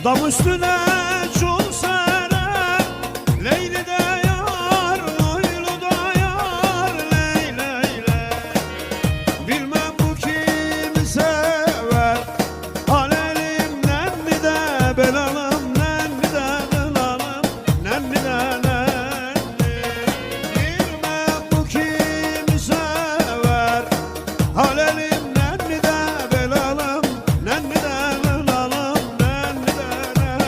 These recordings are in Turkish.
Dam üstüne çul sere, Leyli de yar, Leylu da yar, ley ley ley. Bilmem bu kimi sever, Halelim nenni de belalım, nenni de belalım, nenni de nenni. Bilmem bu kimi sever, Halelim nenni de belalım, nenni de belalım, nenni de nenni.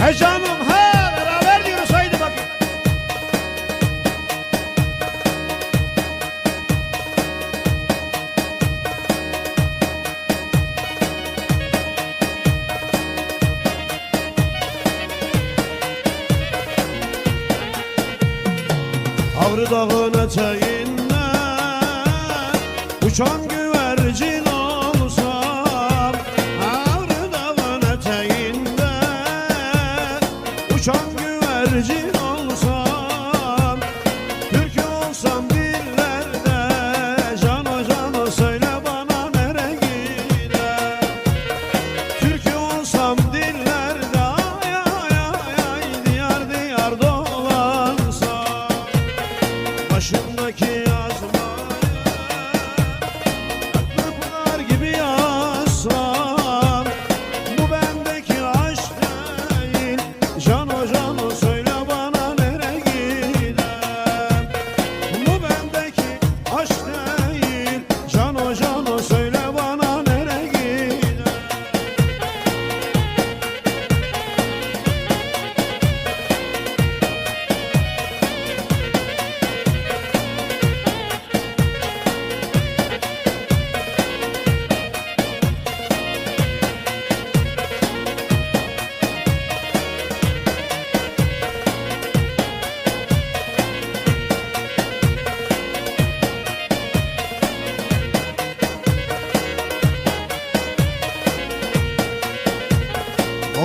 He canım he, beraber diyoruz, haydi bakayım. Ağrı Dağı'nın eteğinden uçan güvercin olsam, Ağrı Dağı'nın eteğinden uçan güvercin olsam, Türkü olsam dillerde, Cano Cano söyle bana nere gider. Türkü olsam dillerde, ay ay ay ay, diyar diyar dolansam, başımdaki yazmaya pınar gibi yazsam, bu bendeki aşk değil, Cano Cano söyle bana nere gider. Bu bendeki aşk değil, Cano Cano söyle bana nere gider.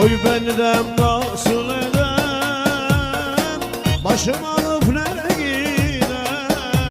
Oy benden nasıl edem, başıma